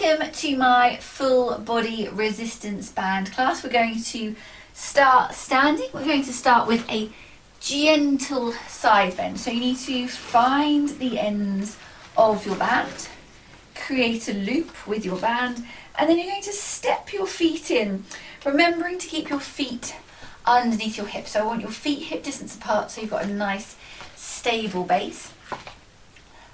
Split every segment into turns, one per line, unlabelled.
Welcome to my full body resistance band class. We're going to start standing. We're going to start with a gentle side bend. So you need to find the ends of your band, create a loop with your band, and then you're going to step your feet in, remembering to keep your feet underneath your hips. So I want your feet hip distance apart so you've got a nice stable base.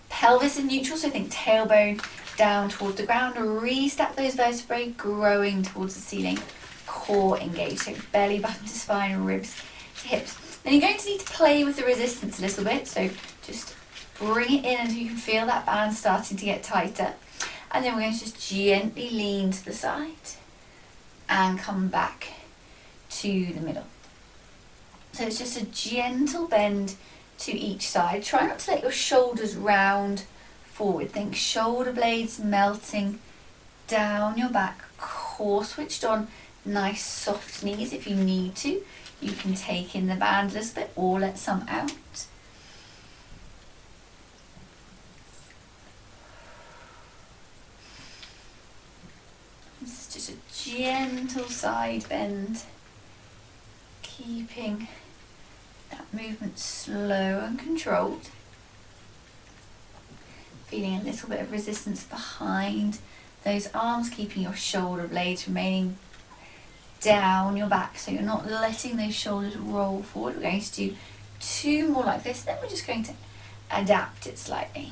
Pelvis in neutral, so think tailbone down towards the ground, restack those vertebrae, growing towards the ceiling, core engaged, so belly button to spine, ribs to hips. Then you're going to need to play with the resistance a little bit, so just bring it in until you can feel that band starting to get tighter. And then we're going to just gently lean to the side and come back to the middle. So it's just a gentle bend to each side. Try not to let your shoulders round forward. Think shoulder blades melting down your back, core switched on, nice soft knees. If you need to, you can take in the band a little bit or let some out. This is just a gentle side bend, keeping that movement slow and controlled. Feeling a little bit of resistance behind those arms, keeping your shoulder blades remaining down your back so you're not letting those shoulders roll forward. We're going to do two more like this, then we're just going to adapt it slightly.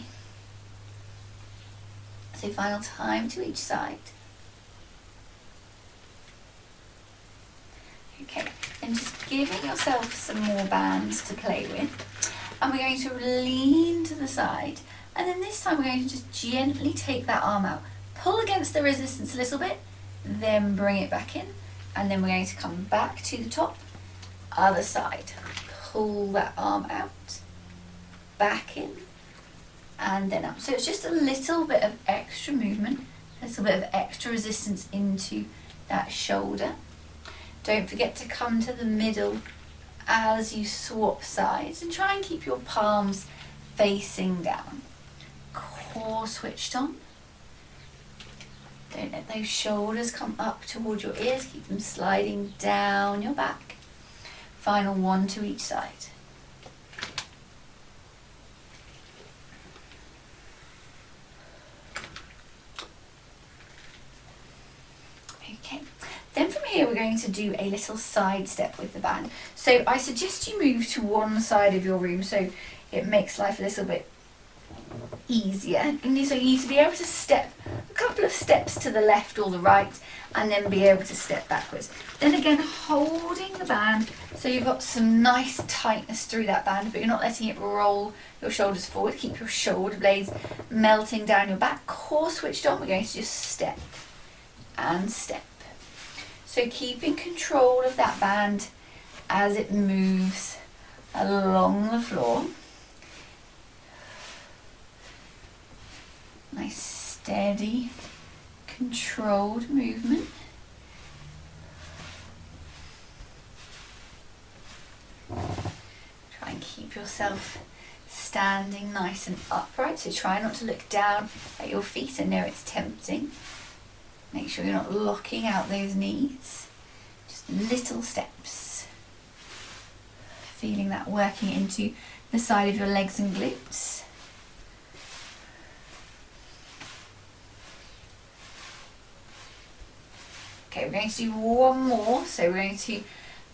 So final time to each side. Okay, and just giving yourself some more bands to play with. And we're going to lean to the side. And then this time we're going to just gently take that arm out. Pull against the resistance a little bit, then bring it back in. And then we're going to come back to the top, other side. Pull that arm out, back in, and then up. So it's just a little bit of extra movement, a little bit of extra resistance into that shoulder. Don't forget to come to the middle as you swap sides and try and keep your palms facing down. Core switched on. Don't let those shoulders come up towards your ears. Keep them sliding down your back. Final one to each side. Okay. Then from here we're going to do a little side step with the band. So I suggest you move to one side of your room so it makes life a little bit easier. So you need to be able to step a couple of steps to the left or the right and then be able to step backwards. Then again, holding the band so you've got some nice tightness through that band, but you're not letting it roll your shoulders forward. Keep your shoulder blades melting down your back, core switched on. We're going to just step and step. So keeping control of that band as it moves along the floor. Nice, steady, controlled movement. Try and keep yourself standing nice and upright, so try not to look down at your feet. I know it's tempting. Make sure you're not locking out those knees. Just little steps. Feeling that working into the side of your legs and glutes. Okay, we're going to do one more. So we're going to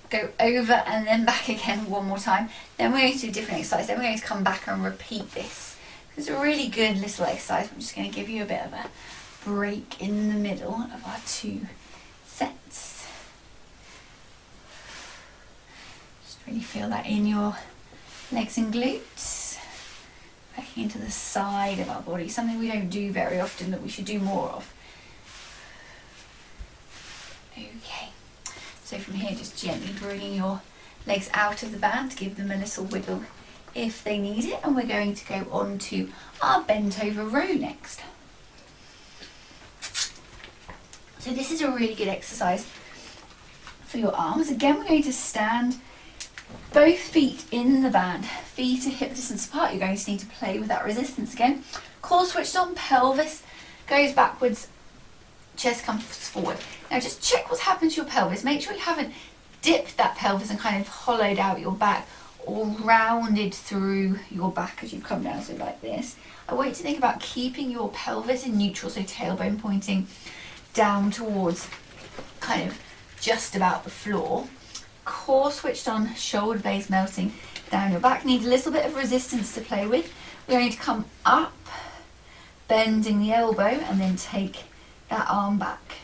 go over and then back again one more time. Then we're going to do a different exercise. Then we're going to come back and repeat this. It's a really good little exercise. I'm just going to give you a bit of a break in the middle of our two sets. Just really feel that in your legs and glutes. Backing into the side of our body. Something we don't do very often that we should do more of. Okay, so from here just gently bringing your legs out of the band, give them a little wiggle if they need it, and we're going to go on to our bent over row next. So this is a really good exercise for your arms. Again, we're going to stand both feet in the band, feet are hip distance apart. You're going to need to play with that resistance again. Core switched on, pelvis goes backwards, chest comes forward. Now just check what's happened to your pelvis. Make sure you haven't dipped that pelvis and kind of hollowed out your back or rounded through your back as you come down, so like this. I want you to think about keeping your pelvis in neutral, so tailbone pointing down towards kind of just about the floor. Core switched on, shoulder blades melting down your back. Need a little bit of resistance to play with. We're going to come up, bending the elbow, and then take that arm back.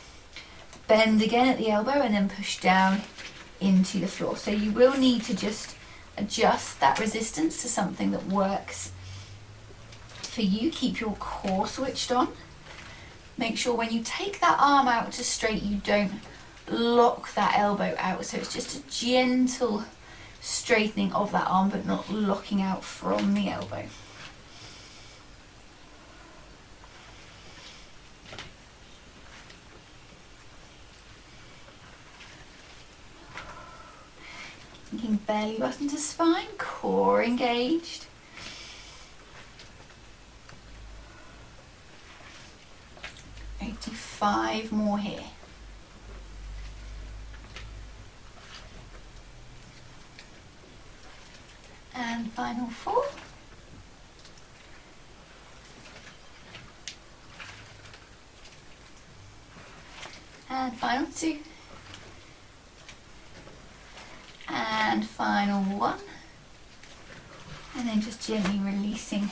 Bend again at the elbow and then push down into the floor. So you will need to just adjust that resistance to something that works for you. Keep your core switched on. Make sure when you take that arm out to straight, you don't lock that elbow out. So it's just a gentle straightening of that arm, but not locking out from the elbow. Thinking belly button to spine, core engaged. Going to do 5 more here. And final 4. And final 2. And final 1. And then just gently releasing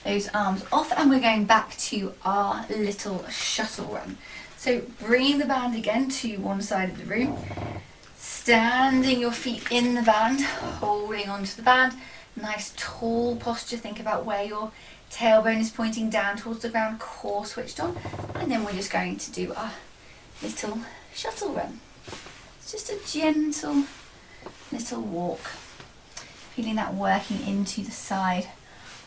those arms off, and we're going back to our little shuttle run. So bringing the band again to one side of the room, standing your feet in the band, holding onto the band, nice tall posture. Think about where your tailbone is pointing down towards the ground, core switched on, and then we're just going to do our little shuttle run. It's just a gentle little walk, feeling that working into the side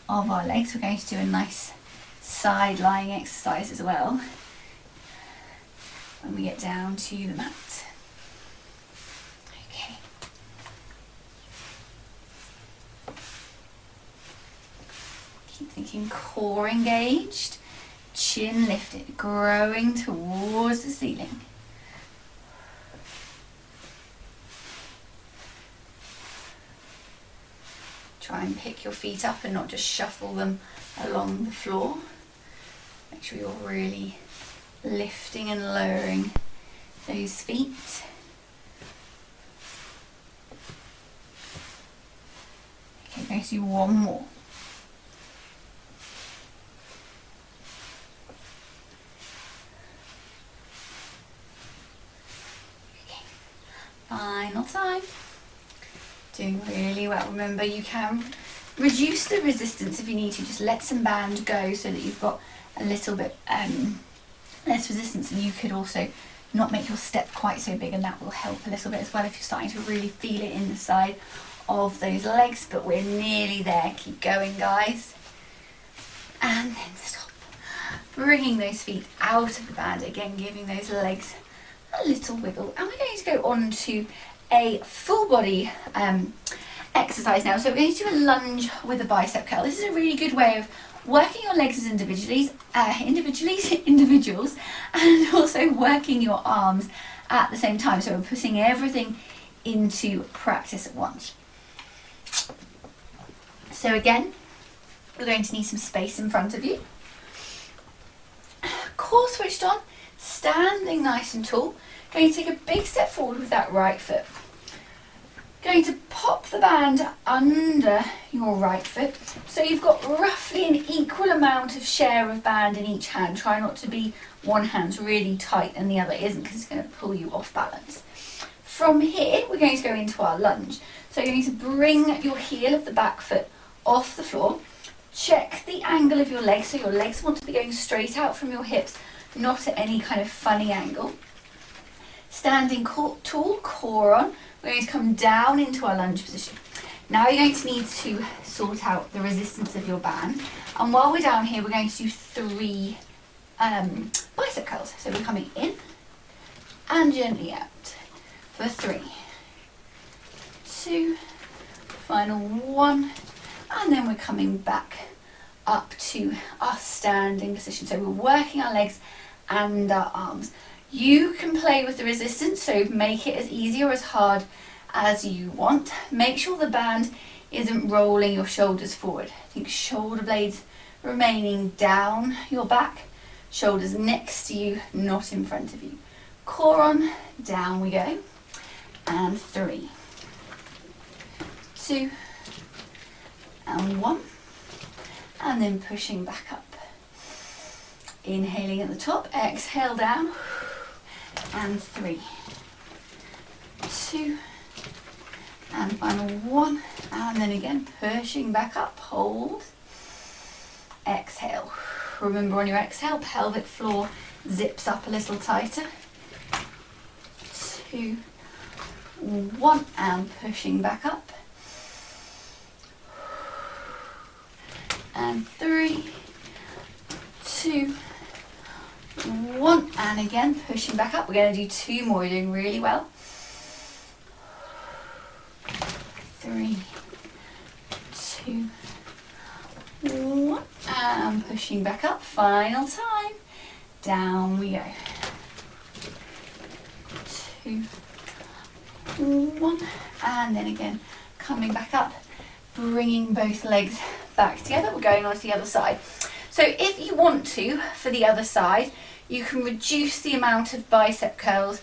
of our legs. We're going to do a nice side lying exercise as well when we get down to the mat. Okay. Keep thinking core engaged, chin lifted, growing towards the ceiling. Try and pick your feet up and not just shuffle them along the floor. Make sure you're really lifting and lowering those feet. Okay, going to do one more. Okay, final time. Doing really well. Remember, you can reduce the resistance if you need to. Just let some band go so that you've got a little bit less resistance, and you could also not make your step quite so big, and that will help a little bit as well if you're starting to really feel it in the side of those legs. But we're nearly there. Keep going, guys. And then stop. Bringing those feet out of the band again, giving those legs a little wiggle, and we're going to go on to a full body exercise now. So we're going to do a lunge with a bicep curl. This is a really good way of working your legs as individuals, and also working your arms at the same time. So we're putting everything into practice at once. So again, you're going to need some space in front of you. Core switched on, standing nice and tall. Going to take a big step forward with that right foot. Going to pop the band under your right foot. So you've got roughly an equal amount of share of band in each hand. Try not to be one hand's really tight and the other isn't, because it's going to pull you off balance. From here, we're going to go into our lunge. So you're going to bring your heel of the back foot off the floor. Check the angle of your legs. So your legs want to be going straight out from your hips, not at any kind of funny angle. Standing tall, core on, we're going to come down into our lunge position. Now you're going to need to sort out the resistance of your band. And while we're down here, we're going to do 3 bicep curls. So we're coming in and gently out for 3, 2, final 1, and then we're coming back up to our standing position. So we're working our legs and our arms. You can play with the resistance, so make it as easy or as hard as you want. Make sure the band isn't rolling your shoulders forward. Think shoulder blades remaining down your back, shoulders next to you, not in front of you. Core on, down we go. And 3, 2, and 1. And then pushing back up. Inhaling at the top, exhale down. And 3, 2, and final 1. And then again, pushing back up, hold. Exhale. Remember on your exhale, pelvic floor zips up a little tighter. 2, 1, and pushing back up. And 3, 2, 1, and again pushing back up. We're going to do 2 more. You're doing really well. 3, 2, 1, and pushing back up. Final time. Down we go. 2, 1, and then again coming back up, bringing both legs back together. We're going on to the other side. So if you want to, for the other side, you can reduce the amount of bicep curls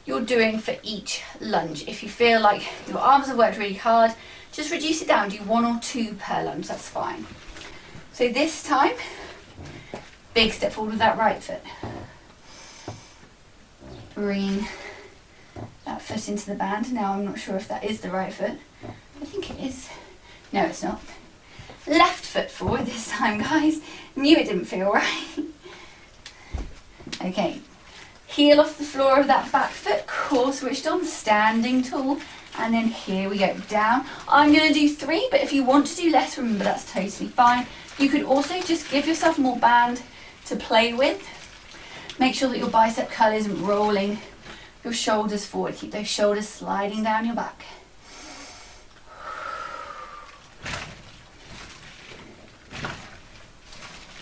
you're doing for each lunge. If you feel like your arms have worked really hard, just reduce it down. Do 1 or 2 per lunge, that's fine. So this time, big step forward with that right foot. Bring that foot into the band. Now I'm not sure if that is the right foot. I think it is. No, it's not. Left foot forward this time, guys. Knew it didn't feel right. Okay, heel off the floor of that back foot, core switched on, standing tall, and then here we go, down. I'm going to do 3, but if you want to do less, remember that's totally fine. You could also just give yourself more band to play with. Make sure that your bicep curl isn't rolling your shoulders forward. Keep those shoulders sliding down your back.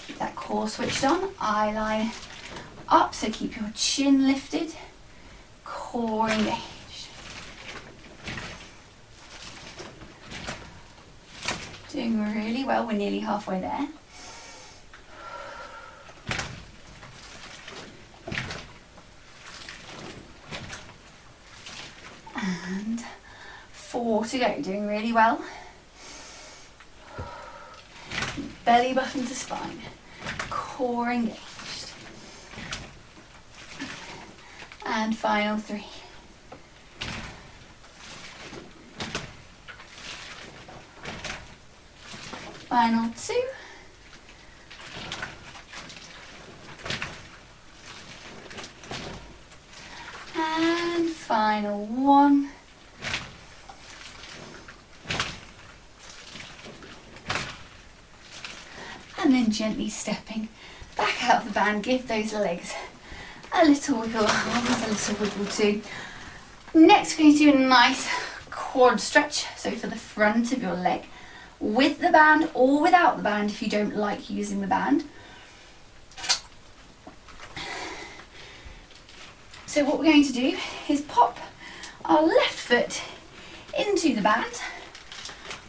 Keep that core switched on, eye line up, so keep your chin lifted, core engaged. Doing really well, we're nearly halfway there. And 4 to go, doing really well. Belly button to spine, core engaged. And final 3. Final 2. And final 1. And then gently stepping back out of the band, give those legs a little wiggle, arms a little wiggle too. Next we're going to do a nice quad stretch, so for the front of your leg, with the band or without the band if you don't like using the band. So what we're going to do is pop our left foot into the band,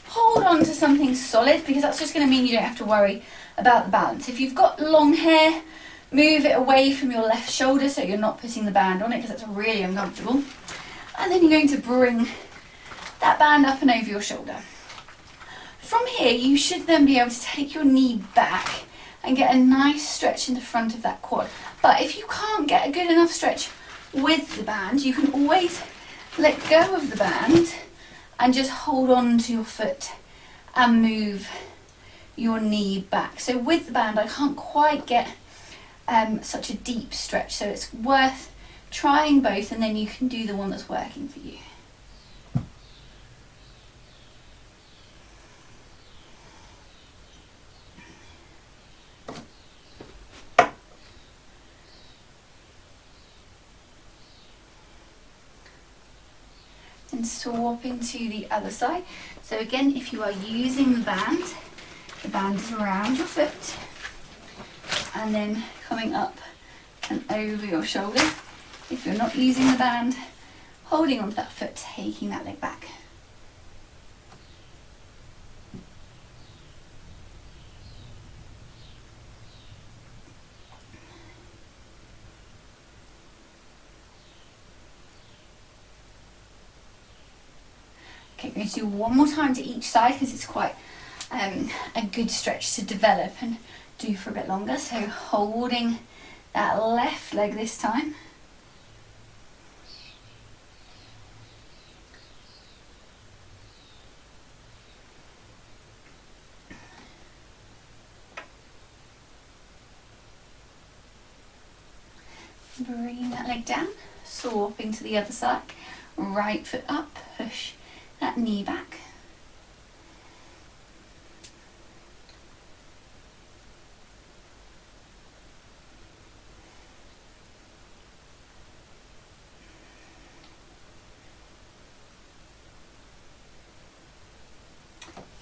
hold on to something solid, because that's just going to mean you don't have to worry about the balance. If you've got long hair, move it away from your left shoulder so you're not putting the band on it, because that's really uncomfortable. And then you're going to bring that band up and over your shoulder. From here, you should then be able to take your knee back and get a nice stretch in the front of that quad. But if you can't get a good enough stretch with the band, you can always let go of the band and just hold on to your foot and move your knee back. So with the band, I can't quite get such a deep stretch, so it's worth trying both, and then you can do the one that's working for you. And swap into the other side. So again, if you are using the band is around your foot, and then coming up and over your shoulder. If you're not using the band, holding onto that foot, taking that leg back. Okay, we're going to do one more time to each side because it's quite a good stretch to develop and do for a bit longer. So holding that left leg this time. Bringing that leg down, swapping to the other side. Right foot up, push that knee back.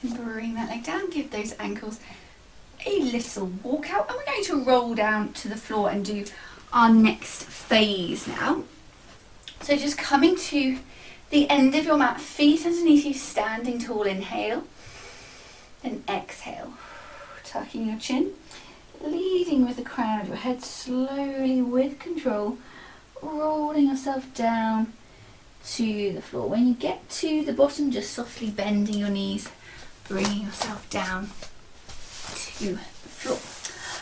Bring that leg down, give those ankles a little walk out, and we're going to roll down to the floor and do our next phase now. So just coming to the end of your mat, feet underneath you, standing tall, inhale, then exhale, tucking your chin, leading with the crown of your head, slowly with control, rolling yourself down to the floor. When you get to the bottom, just softly bending your knees, bringing yourself down to the floor.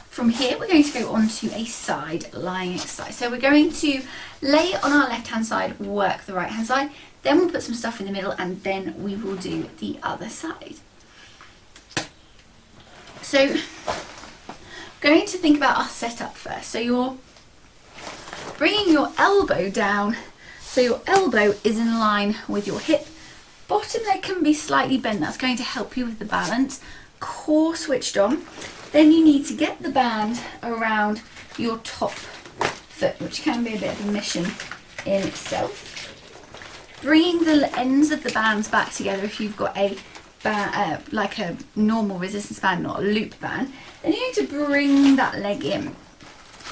From here, we're going to go on to a side lying exercise. So we're going to lay on our left hand side, work the right hand side, then we'll put some stuff in the middle, and then we will do the other side. So going to think about our setup first. So you're bringing your elbow down, so your elbow is in line with your hip. Bottom leg can be slightly bent, that's going to help you with the balance. Core switched on. Then you need to get the band around your top foot, which can be a bit of a mission in itself. Bringing the ends of the bands back together if you've got a like a normal resistance band, not a loop band. Then you need to bring that leg in.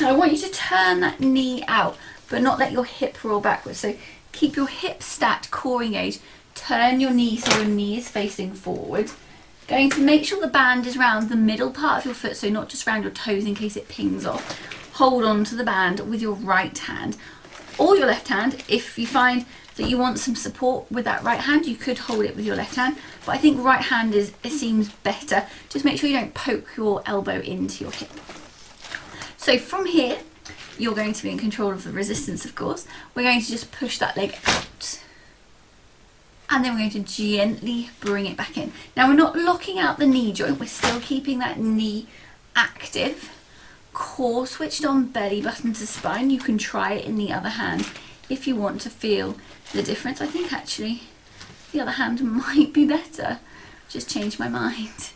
Now I want you to turn that knee out, but not let your hip roll backwards. So keep your hip stacked, core engaged. Turn your knee so your knee is facing forward. Going to make sure the band is around the middle part of your foot, so not just around your toes in case it pings off. Hold on to the band with your right hand or your left hand. If you find that you want some support with that right hand, you could hold it with your left hand, but I think right hand it seems better. Just make sure you don't poke your elbow into your hip. So from here, you're going to be in control of the resistance, of course. We're going to just push that leg out, and then we're going to gently bring it back in. Now we're not locking out the knee joint, we're still keeping that knee active. Core switched on, belly button to spine. You can try it in the other hand if you want to feel the difference. I think actually the other hand might be better. Just changed my mind.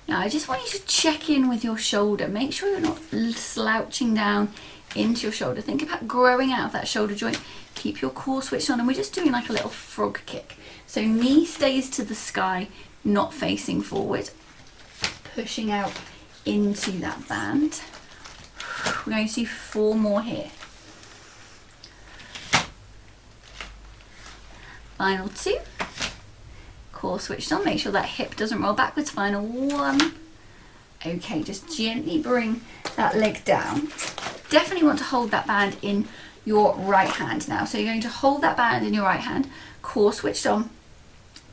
Now I just want you to check in with your shoulder. Make sure you're not slouching down into your shoulder. Think about growing out of that shoulder joint. Keep your core switched on, and we're just doing like a little frog kick. So knee stays to the sky, not facing forward. Pushing out into that band. We're going to do 4 more here. Final 2. Core switched on. Make sure that hip doesn't roll backwards. Final 1. Okay, just gently bring that leg down. Definitely want to hold that band in your right hand now. So you're going to hold that band in your right hand, core switched on,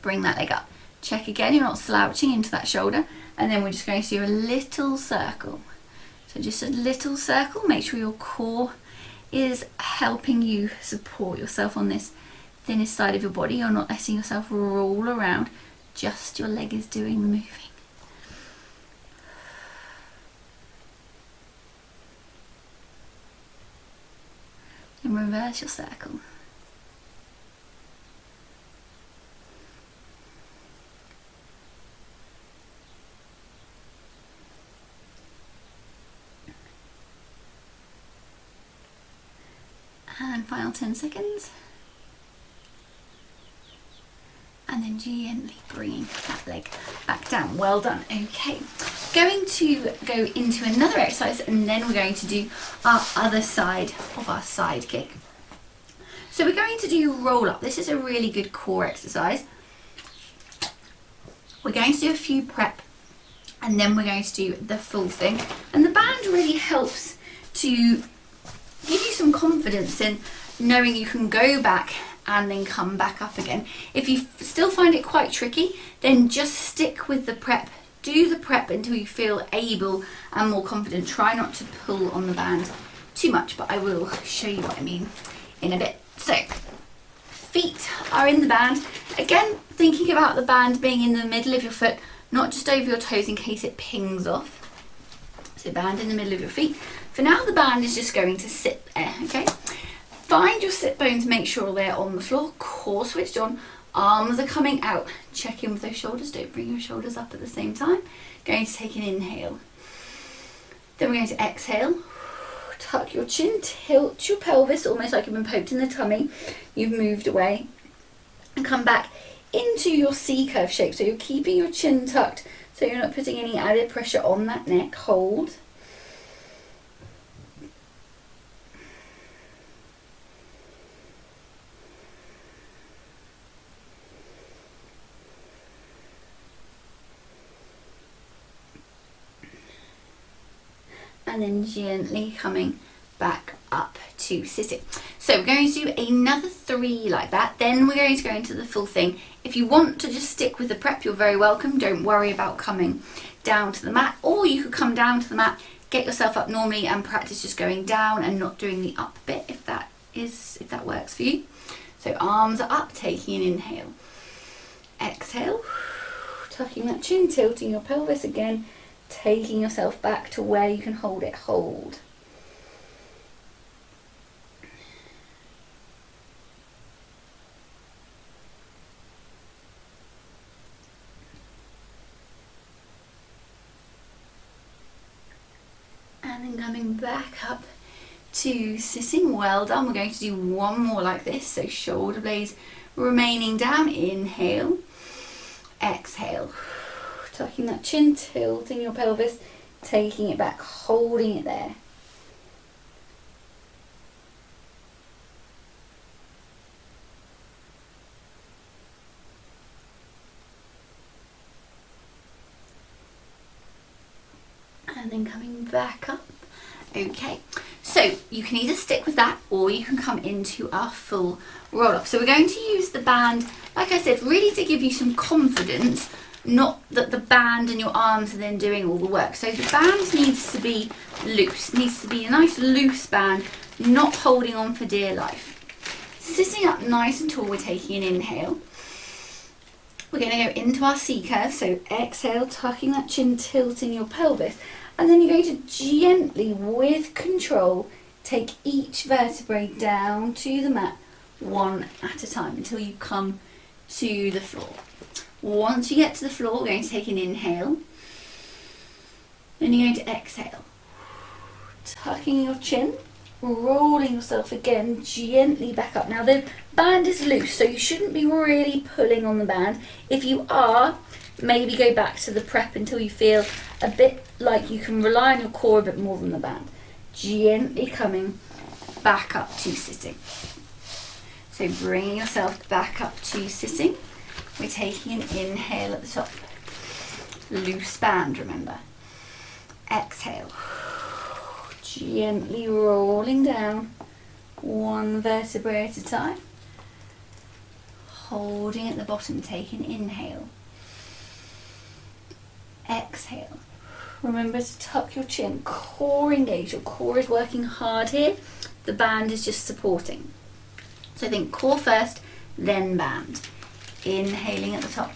bring that leg up. Check again, you're not slouching into that shoulder, and then we're just going to do a little circle. So just a little circle, make sure your core is helping you support yourself on this thinnest side of your body. You're not letting yourself roll around, just your leg is doing the moving. And reverse your circle. And final 10 seconds. And and then gently bringing that leg back down. Well done. Okay, going to go into another exercise, and then we're going to do our other side of our side kick. So we're going to do roll up. This is a really good core exercise. We're going to do a few prep, and then we're going to do the full thing. And the band really helps to give you some confidence in knowing you can go back and then come back up again. If you still find it quite tricky, then just stick with the prep. Do the prep until you feel able and more confident. Try not to pull on the band too much, but I will show you what I mean in a bit. So, feet are in the band. Again, thinking about the band being in the middle of your foot, not just over your toes in case it pings off. So band in the middle of your feet. For now, the band is just going to sit there, okay? Find your sit bones, make sure they're on the floor, core switched on, arms are coming out. Check in with those shoulders, don't bring your shoulders up at the same time. Going to take an inhale. Then we're going to exhale. Tuck your chin, tilt your pelvis, almost like you've been poked in the tummy. You've moved away. And come back into your C-curve shape. So you're keeping your chin tucked, so you're not putting any added pressure on that neck. Hold. And then gently coming back up to sitting. So we're going to do another 3 like that. Then we're going to go into the full thing. If you want to just stick with the prep, you're very welcome. Don't worry about coming down to the mat, or you could come down to the mat, get yourself up normally and practice just going down and not doing the up bit if that works for you. So arms are up, taking an inhale. Exhale, tucking that chin, tilting your pelvis again, taking yourself back to where you can hold it. Hold. And then coming back up to sitting. Well done. We're going to do one more like this. So shoulder blades remaining down. Inhale. Exhale. Tucking that chin, tilting your pelvis, taking it back, holding it there. And then coming back up. Okay, so you can either stick with that or you can come into our full roll up. So we're going to use the band, like I said, really to give you some confidence, not that the band and your arms are then doing all the work. So the band needs to be loose, needs to be a nice loose band, not holding on for dear life. Sitting up nice and tall, we're taking an inhale. We're going to go into our C-curve, so exhale, tucking that chin, tilting your pelvis. And then you're going to gently, with control, take each vertebrae down to the mat, one at a time, until you come to the floor. Once you get to the floor, we're going to take an inhale. Then you're going to exhale. Tucking your chin, rolling yourself again gently back up. Now the band is loose, so you shouldn't be really pulling on the band. If you are, maybe go back to the prep until you feel a bit like you can rely on your core a bit more than the band. Gently coming back up to sitting. So bringing yourself back up to sitting. We're taking an inhale at the top. Loose band, remember. Exhale. Gently rolling down, one vertebrae at a time. Holding at the bottom, take an inhale. Exhale. Remember to tuck your chin, core engaged. Your core is working hard here. The band is just supporting. So think core first, then band. Inhaling at the top.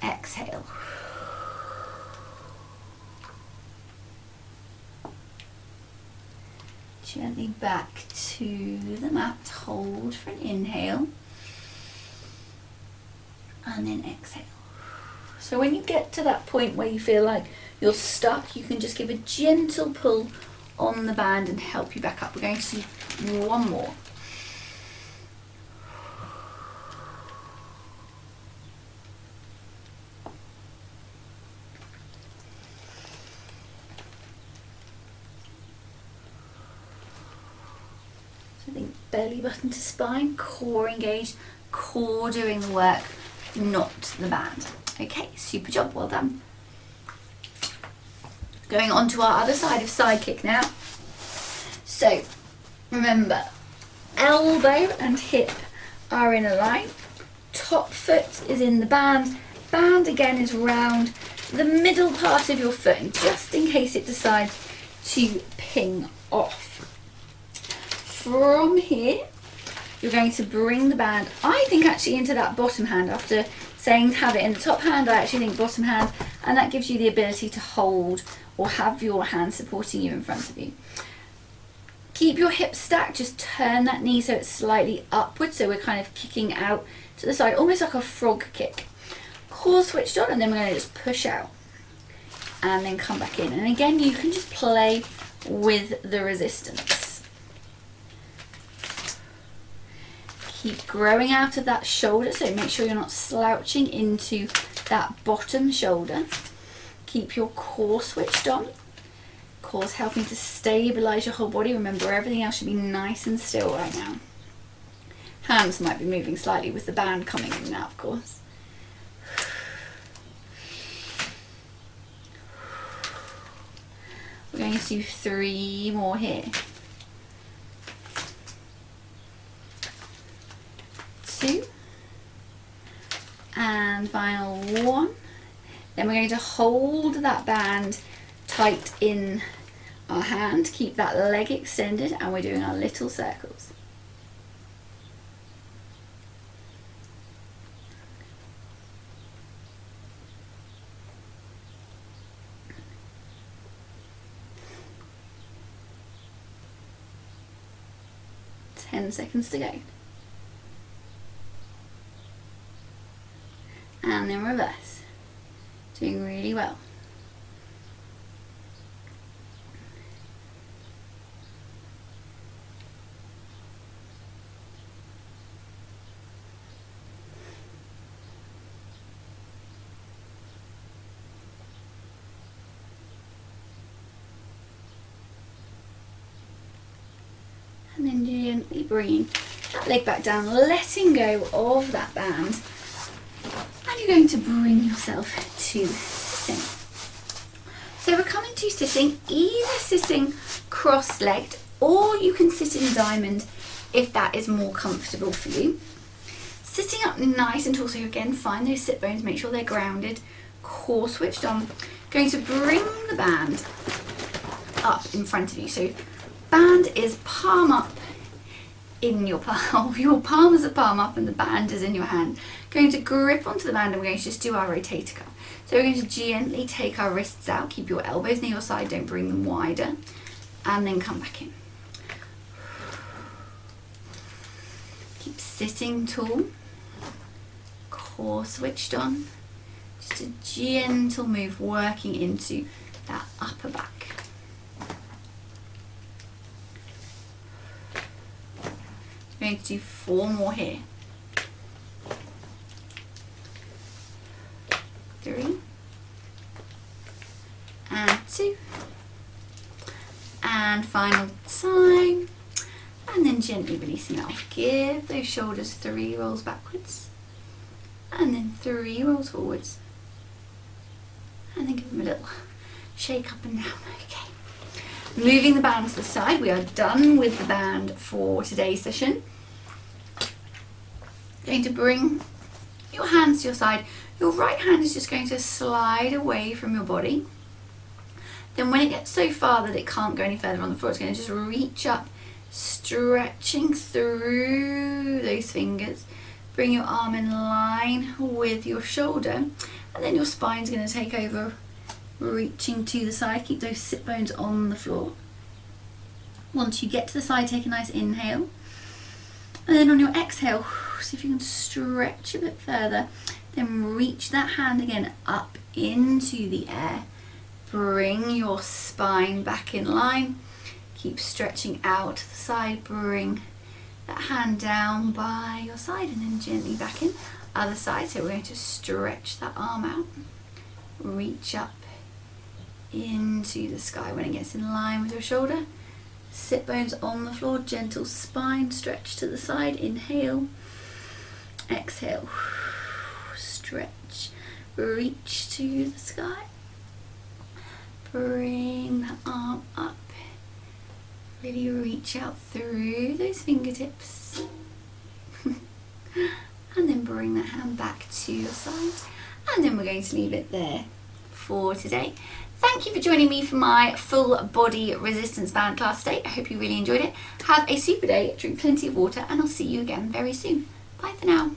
Exhale. Gently back to the mat. Hold for an inhale. And then exhale. So when you get to that point where you feel like you're stuck, you can just give a gentle pull on the band and help you back up. We're going to do one more. I think belly button to spine, core engaged, core doing the work, not the band. Okay, super job, well done. Going on to our other side of side kick now. So remember, elbow and hip are in a line, top foot is in the band, band again is round the middle part of your foot, and just in case it decides to ping off. From here, you're going to bring the band, I think actually into that bottom hand. After saying have it in the top hand, I actually think bottom hand, and that gives you the ability to hold or have your hand supporting you in front of you. Keep your hips stacked, just turn that knee so it's slightly upwards, so we're kind of kicking out to the side, almost like a frog kick. Core switched on, and then we're going to just push out and then come back in. And again, you can just play with the resistance. Keep growing out of that shoulder, so make sure you're not slouching into that bottom shoulder. Keep your core switched on. Core's helping to stabilize your whole body. Remember, everything else should be nice and still right now. Hands might be moving slightly with the band coming in now, of course. We're going to do 3 more here. 2. And final 1. Then we're going to hold that band tight in our hand, keep that leg extended, and we're doing our little circles. Ten seconds to go. And then reverse. Doing really well. And then gently bringing that leg back down, letting go of that band. And you're going to bring yourself to sitting. So we're coming to sitting, either sitting cross-legged, or you can sit in diamond if that is more comfortable for you. Sitting up nice and tall, so again, find those sit bones, make sure they're grounded, core switched on. Going to bring the band up in front of you. So band is palm up in your palm. Your palm is a palm up and the band is in your hand. Going to grip onto the band, and we're going to just do our rotator cuff. So we're going to gently take our wrists out, keep your elbows near your side, don't bring them wider, and then come back in. Keep sitting tall, core switched on. Just a gentle move, working into that upper back. We're going to do 4 more here. 3 and 2, and final time, and then gently releasing it off. Give those shoulders 3 rolls backwards, and then 3 rolls forwards, and then give them a little shake up and down. Okay, moving the band to the side. We are done with the band for today's session. Going to bring your hands to your side. Your right hand is just going to slide away from your body. Then when it gets so far that it can't go any further on the floor, it's going to just reach up, stretching through those fingers. Bring your arm in line with your shoulder, and then your spine's going to take over, reaching to the side. Keep those sit bones on the floor. Once you get to the side, take a nice inhale. And then on your exhale, see if you can stretch a bit further. Then reach that hand again up into the air. Bring your spine back in line. Keep stretching out to the side. Bring that hand down by your side and then gently back in. Other side. So we're going to stretch that arm out. Reach up into the sky. When it gets in line with your shoulder, Sit bones on the floor, gentle spine stretch to the side. Inhale, exhale, stretch, reach to the sky. Bring the arm up, really reach out through those fingertips. And then bring that hand back to your side. And then we're going to leave it there for today. Thank you for joining me for my full body resistance band class today. I hope you really enjoyed it. Have a super day, drink plenty of water, and I'll see you again very soon. Bye for now.